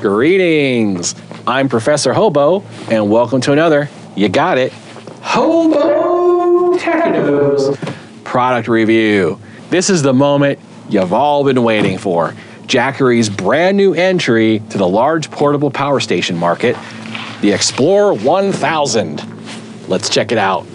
Greetings! I'm Professor Hobo, and welcome to another, you got it, HOBOTECH product review. This is the moment you've all been waiting for. Jackery's brand new entry to the large portable power station market, the Explorer 1000. Let's check it out.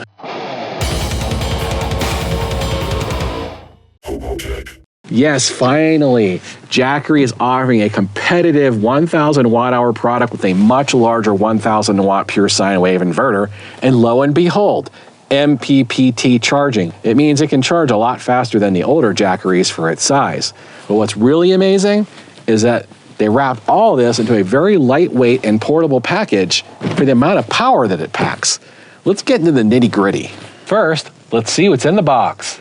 Yes, finally, Jackery is offering a competitive 1,000 watt-hour product with a much larger 1,000 watt pure sine wave inverter, and lo and behold, MPPT charging. It means it can charge a lot faster than the older Jackeries for its size. But what's really amazing is that they wrap all this into a very lightweight and portable package for the amount of power that it packs. Let's get into the nitty-gritty. First, let's see what's in the box.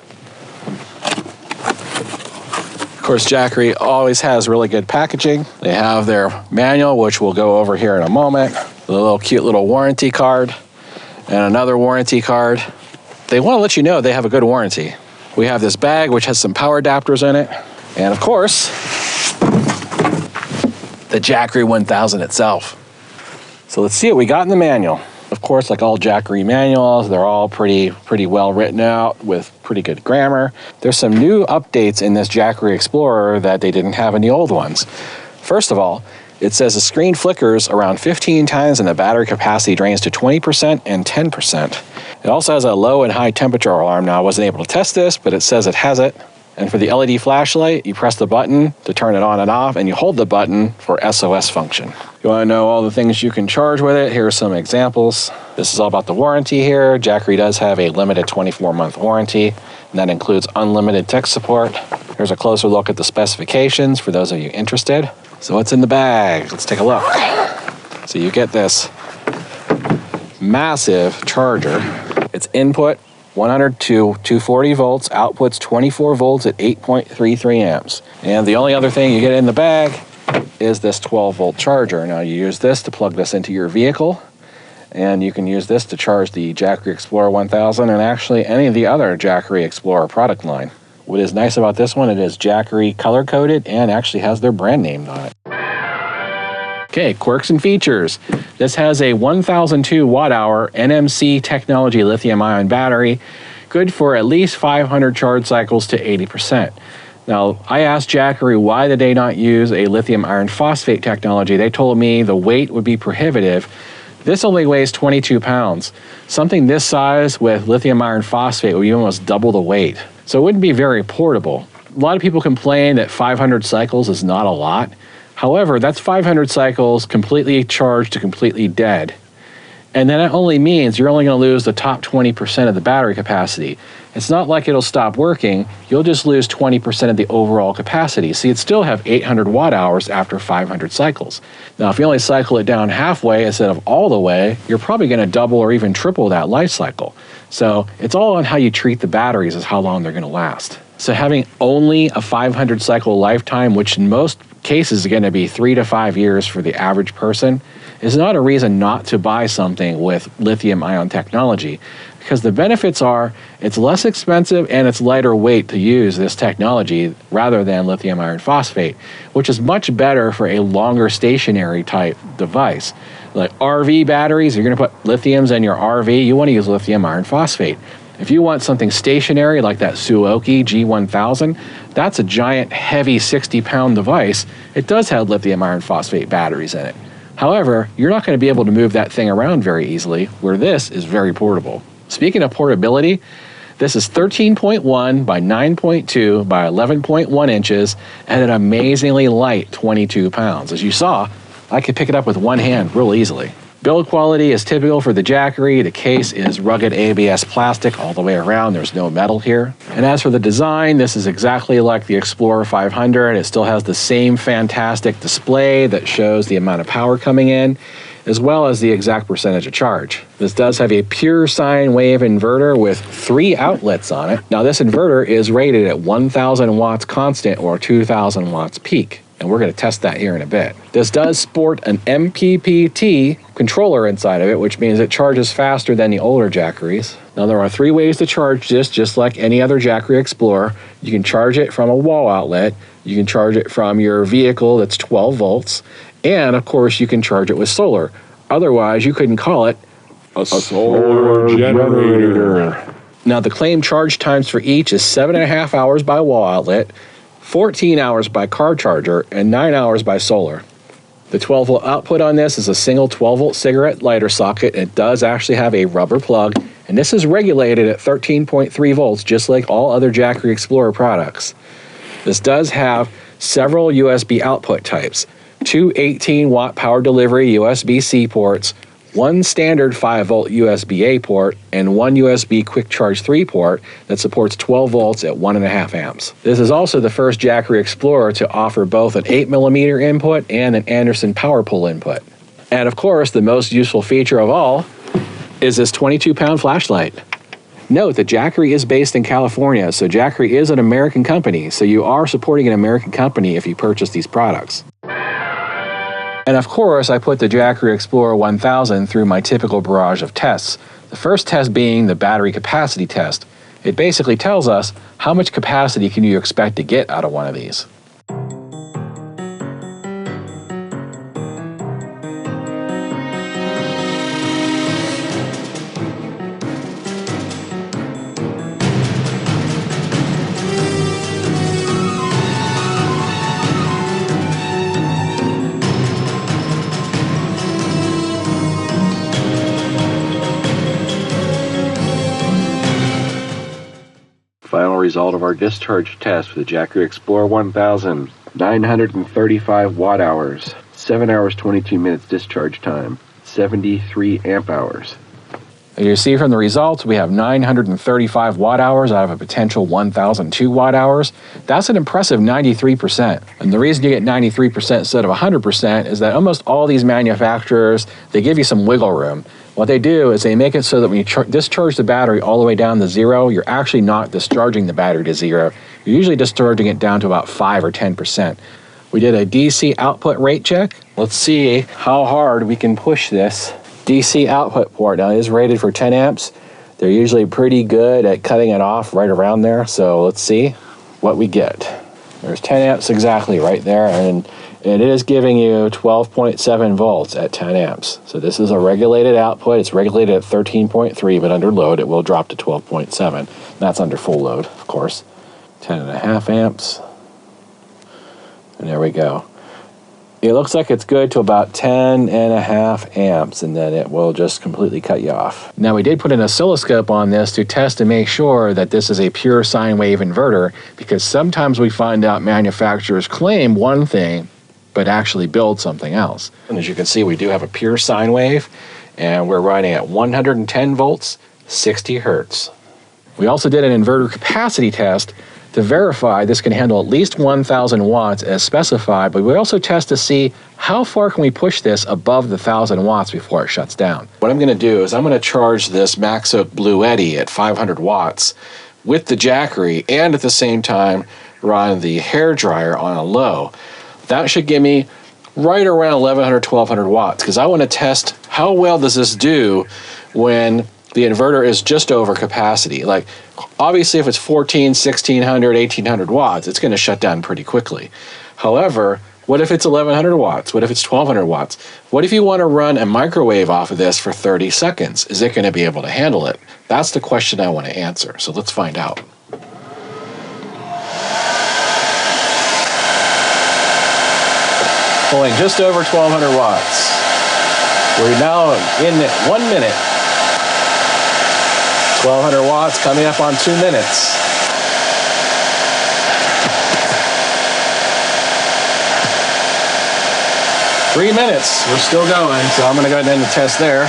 Of course, Jackery always has really good packaging. They have their manual, which we'll go over here in a moment, the little cute little warranty card, and another warranty card. They want to let you know they have a good warranty. We have this bag, which has some power adapters in it, and of course, the Jackery 1000 itself. So let's see what we got in the manual. Of course, like all Jackery manuals, they're all pretty well written out with pretty good grammar. There's some new updates in this Jackery Explorer that they didn't have in the old ones. First of all, it says the screen flickers around 15 times and the battery capacity drains to 20% and 10%. It also has a low and high temperature alarm. Now, I wasn't able to test this, but it says it has it. And for the LED flashlight, you press the button to turn it on and off, and you hold the button for SOS function. If you want to know all the things you can charge with it, here are some examples. This is all about the warranty here. Jackery does have a limited 24-month warranty, and that includes unlimited tech support. Here's a closer look at the specifications for those of you interested. So what's in the bag? Let's take a look. So you get this massive charger. It's input 100 to 240 volts, outputs 24 volts at 8.33 amps. And the only other thing you get in the bag is this 12 volt charger. Now you use this to plug this into your vehicle, and you can use this to charge the Jackery Explorer 1000 and actually any of the other Jackery Explorer product line. What is nice about this one, it is Jackery color coded and actually has their brand name on it. Okay, quirks and features. This has a 1002 watt-hour NMC technology lithium-ion battery, good for at least 500 charge cycles to 80%. Now, I asked Jackery why did they not use a lithium iron phosphate technology. They told me the weight would be prohibitive. This only weighs 22 pounds. Something this size with lithium iron phosphate would be almost double the weight. So it wouldn't be very portable. A lot of people complain that 500 cycles is not a lot. However, that's 500 cycles completely charged to completely dead. And then it only means you're only going to lose the top 20% of the battery capacity. It's not like it'll stop working. You'll just lose 20% of the overall capacity. So you'd still have 800 watt hours after 500 cycles. Now, if you only cycle it down halfway instead of all the way, you're probably going to double or even triple that life cycle. So it's all on how you treat the batteries as how long they're going to last. So having only a 500 cycle lifetime, which in most cases is going to be 3 to 5 years for the average person, is not a reason not to buy something with lithium ion technology, because the benefits are it's less expensive and it's lighter weight to use this technology rather than lithium iron phosphate, which is much better for a longer stationary type device. Like RV batteries, you're going to put lithiums in your RV, you want to use lithium iron phosphate. If you want something stationary like that Suoki G1000, that's a giant, heavy 60-pound device. It does have lithium iron phosphate batteries in it. However, you're not going to be able to move that thing around very easily, where this is very portable. Speaking of portability, this is 13.1 by 9.2 by 11.1 inches and an amazingly light 22 pounds. As you saw, I could pick it up with one hand real easily. Build quality is typical for the Jackery. The case is rugged ABS plastic all the way around. There's no metal here. And as for the design, this is exactly like the Explorer 500. It still has the same fantastic display that shows the amount of power coming in, as well as the exact percentage of charge. This does have a pure sine wave inverter with 3 outlets on it. Now this inverter is rated at 1000 watts constant or 2000 watts peak. And we're going to test that here in a bit. This does sport an MPPT controller inside of it, which means it charges faster than the older Jackeries. Now there are 3 ways to charge this, just like any other Jackery Explorer. You can charge it from a wall outlet, you can charge it from your vehicle that's 12 volts, And of course, you can charge it with solar. Otherwise, you couldn't call it a solar generator. Now, the claimed charge times for each is 7.5 hours by wall outlet, 14 hours by car charger, and 9 hours by solar. The 12-volt output on this is a single 12-volt cigarette lighter socket. It does actually have a rubber plug, and this is regulated at 13.3 volts, just like all other Jackery Explorer products. This does have several USB output types, 2 18-watt power delivery USB-C ports, 1 standard 5-volt USB-A port, and 1 USB Quick Charge 3 port that supports 12 volts at 1.5 amps. This is also the first Jackery Explorer to offer both an 8mm input and an Anderson power pull input. And of course, the most useful feature of all is this 22-pound flashlight. Note that Jackery is based in California, so Jackery is an American company, so you are supporting an American company if you purchase these products. And of course, I put the Jackery Explorer 1000 through my typical barrage of tests. The first test being the battery capacity test. It basically tells us how much capacity can you expect to get out of one of these. Final result of our discharge test for the Jackery Explorer 1000. 935 watt hours, 7 hours 22 minutes discharge time, 73 amp hours. As you see from the results, we have 935 watt hours out of a potential 1,002 watt hours. That's an impressive 93%. And the reason you get 93% instead of 100% is that almost all these manufacturers, they give you some wiggle room. What they do is they make it so that when you discharge the battery all the way down to 0, you're actually not discharging the battery to 0. You're usually discharging it down to about 5 or 10%. We did a DC output rate check. Let's see how hard we can push this DC output port. Now, it is rated for 10 amps. They're usually pretty good at cutting it off right around there. So let's see what we get. There's 10 amps exactly right there. And it is giving you 12.7 volts at 10 amps. So this is a regulated output. It's regulated at 13.3, but under load, it will drop to 12.7. That's under full load, of course. 10.5 amps. And there we go. It looks like it's good to about 10.5 amps, and then it will just completely cut you off. Now, we did put an oscilloscope on this to test and make sure that this is a pure sine wave inverter, because sometimes we find out manufacturers claim one thing, but actually build something else. And as you can see, we do have a pure sine wave, and we're running at 110 volts, 60 hertz. We also did an inverter capacity test to verify this can handle at least 1,000 watts as specified, but we also test to see how far can we push this above the 1,000 watts before it shuts down. What I'm going to do is I'm going to charge this Maxoak Blue Eddy at 500 watts with the Jackery, and at the same time run the hair dryer on a low. That should give me right around 1,100, 1,200 watts, because I want to test how well does this do when the inverter is just over capacity. Like, obviously, if it's 1,400, 1,600, 1,800 watts, it's going to shut down pretty quickly. However, what if it's 1,100 watts? What if it's 1,200 watts? What if you want to run a microwave off of this for 30 seconds? Is it going to be able to handle it? That's the question I want to answer. So let's find out. Pulling just over 1,200 watts. We're now in 1 minute. 1,200 watts coming up on 2 minutes. Three minutes, we're still going, so I'm gonna go ahead and end the test there.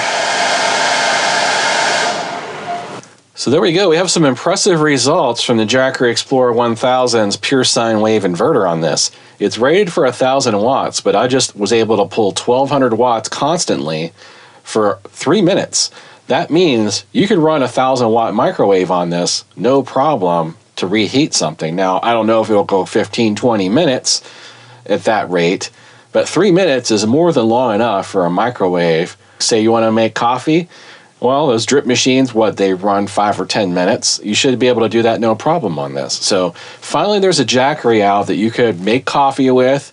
So there we go, we have some impressive results from the Jackery Explorer 1000's pure sine wave inverter on this. It's rated for 1,000 watts, but I just was able to pull 1,200 watts constantly for 3 minutes. That means you could run a 1,000 watt microwave on this, no problem, to reheat something. Now, I don't know if it'll go 15, 20 minutes at that rate, but 3 minutes is more than long enough for a microwave. Say you want to make coffee, well, those drip machines, they run 5 or 10 minutes. You should be able to do that no problem on this. So finally, there's a Jackery out that you could make coffee with,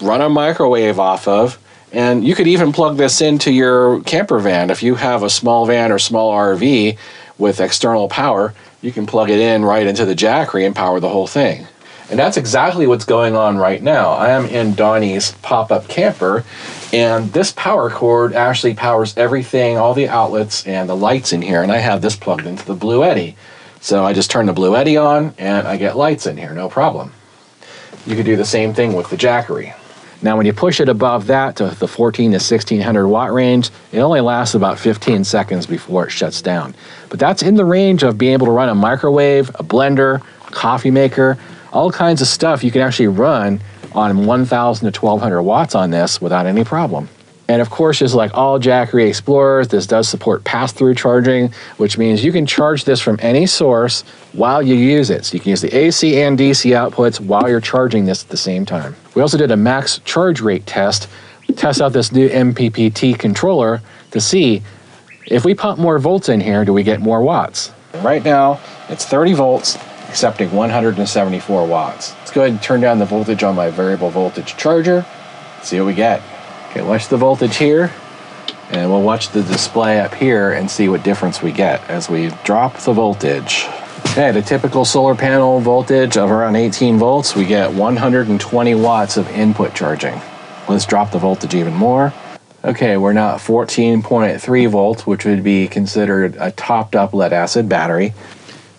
run a microwave off of, and you could even plug this into your camper van. If you have a small van or small RV with external power, you can plug it in right into the Jackery and power the whole thing. And that's exactly what's going on right now. I am in Donnie's pop-up camper, and this power cord actually powers everything, all the outlets and the lights in here, and I have this plugged into the Blue Eddy. So I just turn the Blue Eddy on, and I get lights in here, no problem. You could do the same thing with the Jackery. Now when you push it above that to the 14 to 1600 watt range, it only lasts about 15 seconds before it shuts down. But that's in the range of being able to run a microwave, a blender, coffee maker, all kinds of stuff you can actually run on 1000 to 1200 watts on this without any problem. And of course, just like all Jackery Explorers, this does support pass-through charging, which means you can charge this from any source while you use it. So you can use the AC and DC outputs while you're charging this at the same time. We also did a max charge rate test out this new MPPT controller to see if we pump more volts in here, do we get more watts? Right now, it's 30 volts, accepting 174 watts. Let's go ahead and turn down the voltage on my variable voltage charger, see what we get. Okay, watch the voltage here, and we'll watch the display up here and see what difference we get as we drop the voltage. Okay, the typical solar panel voltage of around 18 volts, we get 120 watts of input charging. Let's drop the voltage even more. Okay, we're now at 14.3 volts, which would be considered a topped up lead acid battery.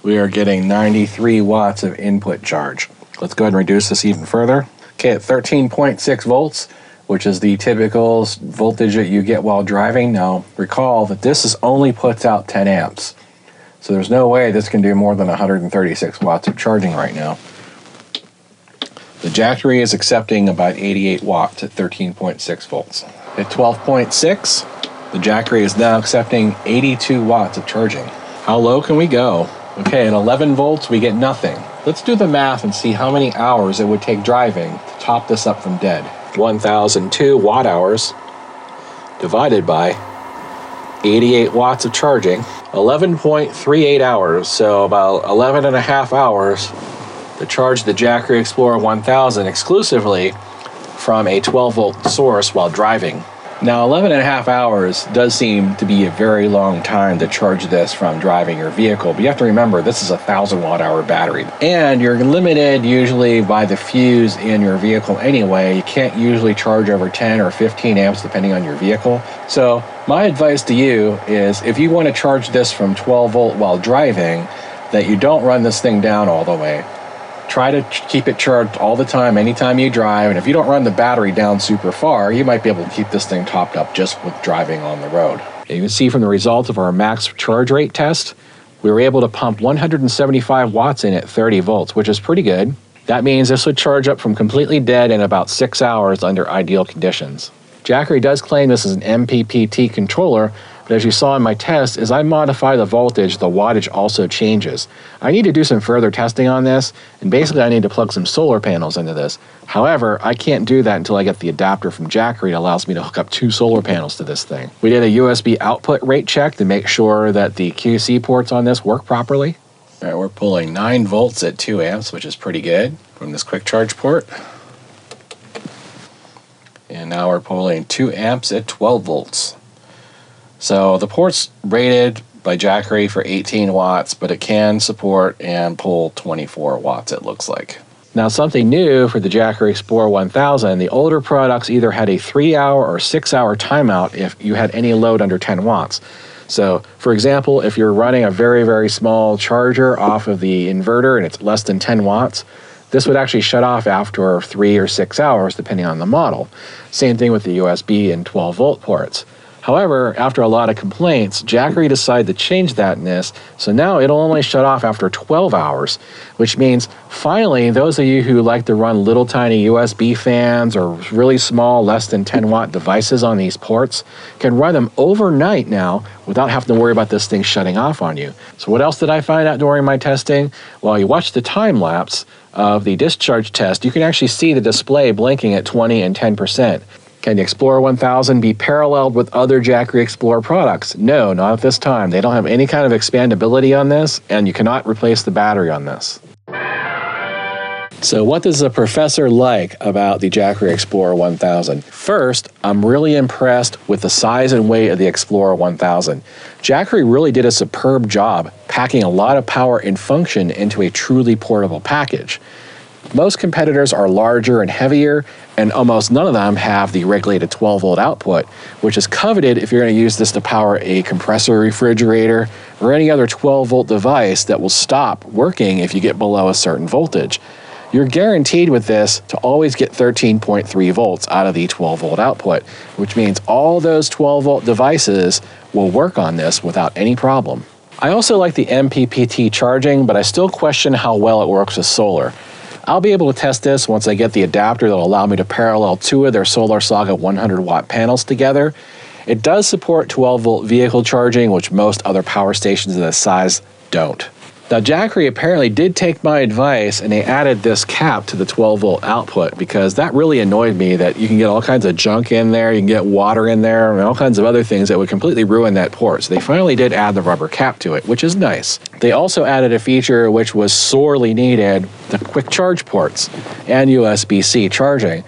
We are getting 93 watts of input charge. Let's go ahead and reduce this even further. Okay, at 13.6 volts, which is the typical voltage that you get while driving. Now, recall that this only puts out 10 amps. So there's no way this can do more than 136 watts of charging right now. The Jackery is accepting about 88 watts at 13.6 volts. At 12.6, the Jackery is now accepting 82 watts of charging. How low can we go? Okay, at 11 volts, we get nothing. Let's do the math and see how many hours it would take driving to top this up from dead. 1002 watt hours divided by 88 watts of charging, 11.38 hours, so about 11 and a half hours to charge the Jackery Explorer 1000 exclusively from a 12 volt source while driving. Now 11 and a half hours does seem to be a very long time to charge this from driving your vehicle, but you have to remember this is a 1000 watt hour battery, and you're limited usually by the fuse in your vehicle anyway. You can't usually charge over 10 or 15 amps depending on your vehicle. So my advice to you is if you want to charge this from 12 volt while driving, that you don't run this thing down all the way. Try to keep it charged all the time, anytime you drive, and if you don't run the battery down super far, you might be able to keep this thing topped up just with driving on the road. You can see from the results of our max charge rate test, we were able to pump 175 watts in at 30 volts, which is pretty good. That means this would charge up from completely dead in about 6 hours under ideal conditions. Jackery does claim this is an MPPT controller, but as you saw in my test, as I modify the voltage, the wattage also changes. I need to do some further testing on this, and basically I need to plug some solar panels into this. However, I can't do that until I get the adapter from Jackery that allows me to hook up 2 solar panels to this thing. We did a USB output rate check to make sure that the QC ports on this work properly. All right, we're pulling 9 volts at 2 amps, which is pretty good from this quick charge port. And now we're pulling 2 amps at 12 volts. So the port's rated by Jackery for 18 watts, but it can support and pull 24 watts, it looks like. Now something new for the Jackery Explorer 1000, the older products either had a 3-hour or 6-hour timeout if you had any load under 10 watts. So for example, if you're running a very, very small charger off of the inverter and it's less than 10 watts, this would actually shut off after 3 or 6 hours, depending on the model. Same thing with the USB and 12 volt ports. However, after a lot of complaints, Jackery decided to change that in this, so now it'll only shut off after 12 hours, which means finally those of you who like to run little tiny USB fans or really small, less than 10 watt devices on these ports can run them overnight now without having to worry about this thing shutting off on you. So what else did I find out during my testing? Well, you watch the time lapse of the discharge test, you can actually see the display blinking at 20 and 10%. Can the Explorer 1000 be paralleled with other Jackery Explorer products? No, not at this time. They don't have any kind of expandability on this, and you cannot replace the battery on this. So what does the professor like about the Jackery Explorer 1000? First, I'm really impressed with the size and weight of the Explorer 1000. Jackery really did a superb job packing a lot of power and function into a truly portable package. Most competitors are larger and heavier, and almost none of them have the regulated 12-volt output, which is coveted if you're going to use this to power a compressor refrigerator or any other 12-volt device that will stop working if you get below a certain voltage. You're guaranteed with this to always get 13.3 volts out of the 12-volt output, which means all those 12-volt devices will work on this without any problem. I also like the MPPT charging, but I still question how well it works with solar. I'll be able to test this once I get the adapter that will allow me to parallel two of their Solar Saga 100-watt panels together. It does support 12-volt vehicle charging, which most other power stations of this size don't. Now, Jackery apparently did take my advice and they added this cap to the 12-volt output, because that really annoyed me that you can get all kinds of junk in there, you can get water in there, and all kinds of other things that would completely ruin that port. So they finally did add the rubber cap to it, which is nice. They also added a feature which was sorely needed, the quick charge ports and USB-C charging.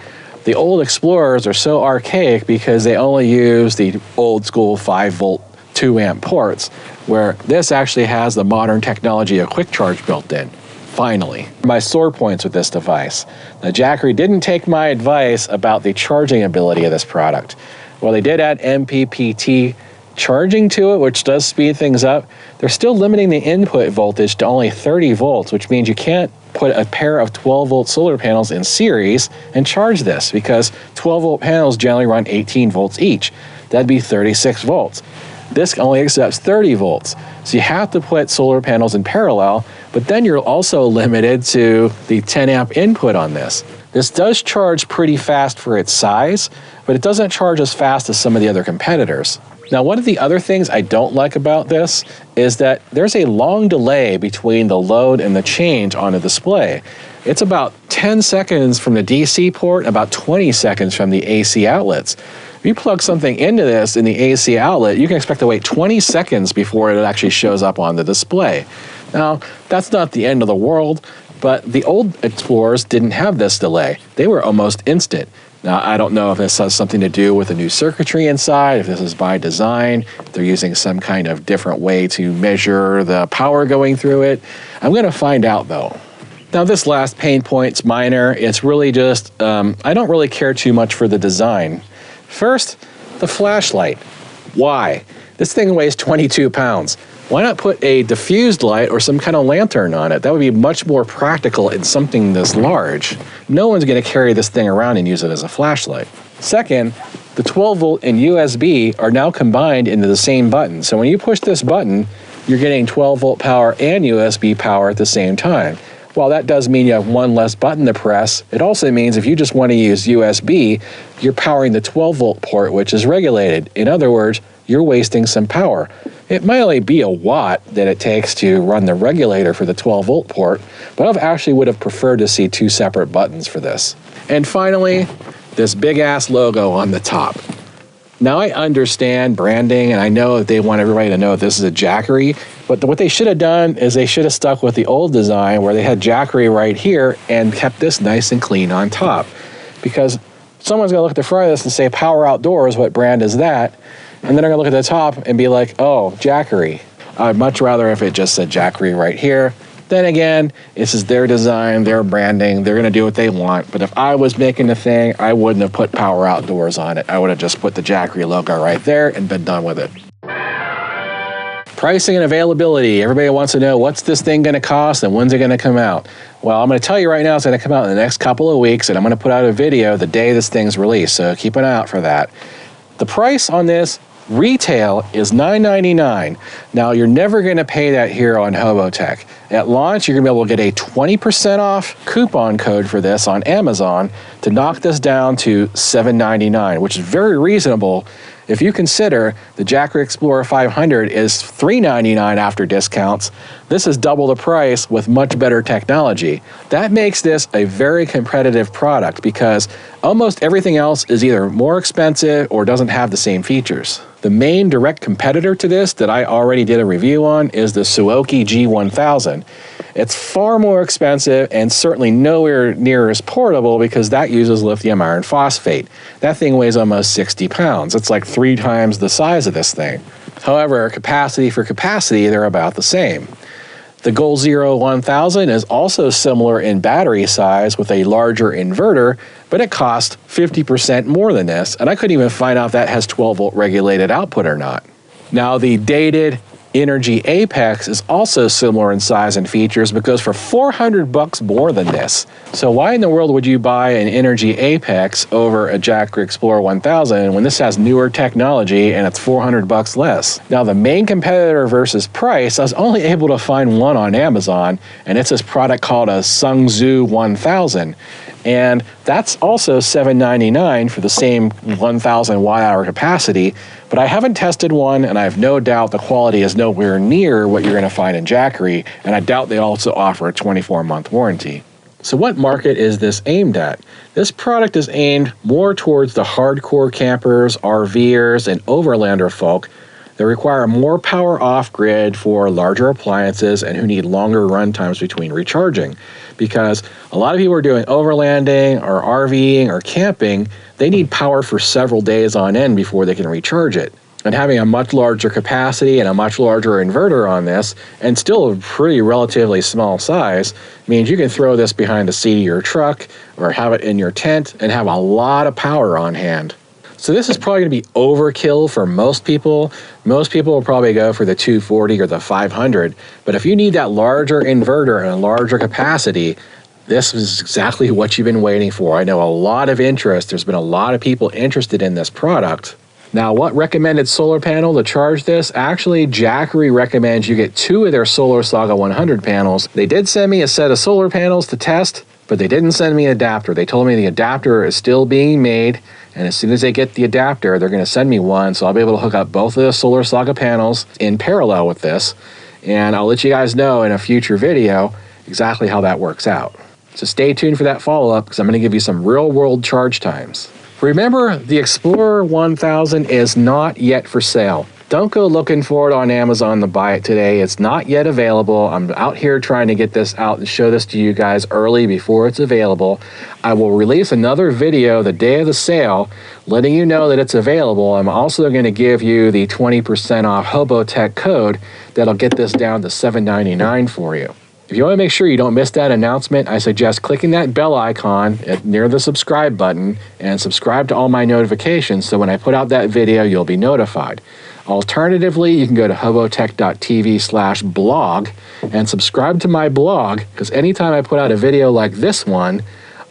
The old Explorers are so archaic because they only use the old school 5-volt 2-amp ports, where this actually has the modern technology of quick charge built in. Finally, my sore points with this device. Now, Jackery didn't take my advice about the charging ability of this product. While they did add MPPT charging to it, which does speed things up, they're still limiting the input voltage to only 30 volts, which means you can't put a pair of 12-volt solar panels in series and charge this, because 12-volt panels generally run 18 volts each. That'd be 36 volts. This only accepts 30 volts. So you have to put solar panels in parallel, but then you're also limited to the 10 amp input on this. This does charge pretty fast for its size, but it doesn't charge as fast as some of the other competitors. Now, one of the other things I don't like about this is that there's a long delay between the load and the change on the display. It's about 10 seconds from the DC port, about 20 seconds from the AC outlets. If you plug something into this in the AC outlet, you can expect to wait 20 seconds before it actually shows up on the display. Now, that's not the end of the world, but the old Explorers didn't have this delay. They were almost instant. Now, I don't know if this has something to do with the new circuitry inside, if this is by design, if they're using some kind of different way to measure the power going through it. I'm going to find out, though. Now, this last pain point's minor. It's really just, I don't really care too much for the design. First, the flashlight. Why? This thing weighs 22 pounds. Why not put a diffused light or some kind of lantern on it? That would be much more practical in something this large. No one's going to carry this thing around and use it as a flashlight. Second, the 12-volt and USB are now combined into the same button. So when you push this button, you're getting 12-volt power and USB power at the same time. While that does mean you have one less button to press, it also means if you just want to use USB, you're powering the 12-volt port, which is regulated. In other words, you're wasting some power. It might only be a watt that it takes to run the regulator for the 12-volt port, but I actually would have preferred to see two separate buttons for this. And finally, this big-ass logo on the top. Now, I understand branding, and I know that they want everybody to know that this is a Jackery, but what they should have done is they should have stuck with the old design where they had Jackery right here and kept this nice and clean on top. Because someone's going to look at the front of this and say, Power Outdoors, what brand is that? And then they're going to look at the top and be like, oh, Jackery. I'd much rather if it just said Jackery right here. Then again, this is their design, their branding, they're gonna do what they want. But if I was making the thing, I wouldn't have put Power Outdoors on it. I would have just put the Jackery logo right there and been done with it. Pricing and availability. Everybody wants to know, what's this thing gonna cost and when's it gonna come out? Well, I'm gonna tell you right now, it's gonna come out in the next couple of weeks, and I'm gonna put out a video the day this thing's released, so keep an eye out for that. The price on this retail is $9.99. Now, you're never going to pay that here on HOBOTECH. At launch, you're going to be able to get a 20% off coupon code for this on Amazon to knock this down to $7.99, which is very reasonable if you consider the Jackery Explorer 500 is $3.99 after discounts. This is double the price with much better technology. That makes this a very competitive product because almost everything else is either more expensive or doesn't have the same features. The main direct competitor to this that I already did a review on is the Suoki G1000. It's far more expensive and certainly nowhere near as portable because that uses lithium iron phosphate. That thing weighs almost 60 pounds. It's like 3 times the size of this thing. However, capacity for capacity, they're about the same. The Goal Zero 1000 is also similar in battery size with a larger inverter, but it costs 50% more than this, and I couldn't even find out if that has 12-volt regulated output or not. Now, the dated Energy Apex is also similar in size and features because for $400 more than this. So why in the world would you buy an Energy Apex over a Jackery Explorer 1000 when this has newer technology and it's $400 less? Now, the main competitor versus price, I was only able to find one on Amazon, and it's this product called a Sungzoo 1000. And that's also $799 for the same 1,000 watt-hour capacity, but I haven't tested one, and I have no doubt the quality is nowhere near what you're going to find in Jackery, and I doubt they also offer a 24-month warranty. So what market is this aimed at? This product is aimed more towards the hardcore campers, RVers, and overlander folk that require more power off-grid for larger appliances and who need longer run times between recharging. Because a lot of people are doing overlanding or RVing or camping, they need power for several days on end before they can recharge it. And having a much larger capacity and a much larger inverter on this, and still a pretty relatively small size, means you can throw this behind the seat of your truck or have it in your tent and have a lot of power on hand. So this is probably going to be overkill for most people. Most people will probably go for the 240 or the 500. But if you need that larger inverter and a larger capacity, this is exactly what you've been waiting for. I know a lot of interest. There's been a lot of people interested in this product. Now, what recommended solar panel to charge this? Actually, Jackery recommends you get 2 of their Solar Saga 100 panels. They did send me a set of solar panels to test, but they didn't send me an adapter. They told me the adapter is still being made, and as soon as they get the adapter, they're going to send me one, so I'll be able to hook up both of the Solar Saga panels in parallel with this, and I'll let you guys know in a future video exactly how that works out. So stay tuned for that follow-up, because I'm going to give you some real-world charge times. Remember, the Explorer 1000 is not yet for sale. Don't go looking for it on Amazon to buy it today. It's not yet available. I'm out here trying to get this out and show this to you guys early before it's available. I will release another video the day of the sale letting you know that it's available. I'm also going to give you the 20% off HOBOTECH code that'll get this down to $7.99 for you. If you want to make sure you don't miss that announcement, I suggest clicking that bell icon near the subscribe button and subscribe to all my notifications so when I put out that video, you'll be notified. Alternatively, you can go to hobotech.tv/blog and subscribe to my blog, because anytime I put out a video like this one,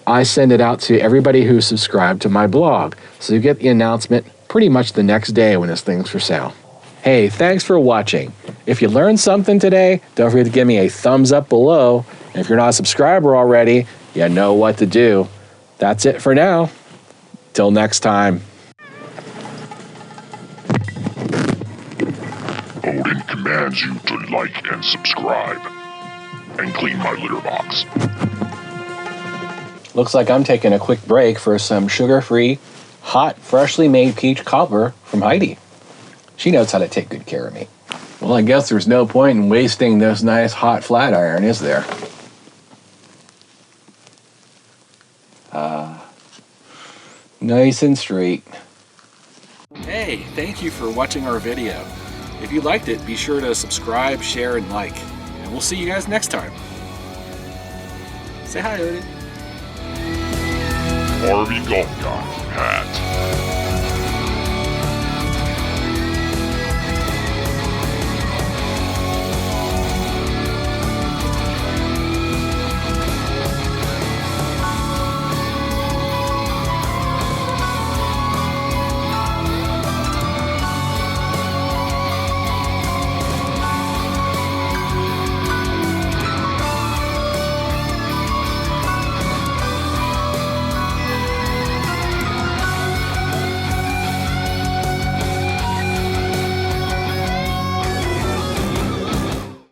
I send it out to everybody who's subscribed to my blog. So you get the announcement pretty much the next day when this thing's for sale. Hey, thanks for watching. If you learned something today, don't forget to give me a thumbs up below. And if you're not a subscriber already, you know what to do. That's it for now. Till next time. Odin commands you to like and subscribe, and clean my litter box. Looks like I'm taking a quick break for some sugar-free, hot, freshly made peach cobbler from Heidi. She knows how to take good care of me. Well, I guess there's no point in wasting this nice hot flat iron, is there? Nice and straight. Hey, thank you for watching our video. If you liked it, be sure to subscribe, share, and like. And we'll see you guys next time. Say hi, Odin. RV Golf Guy hat.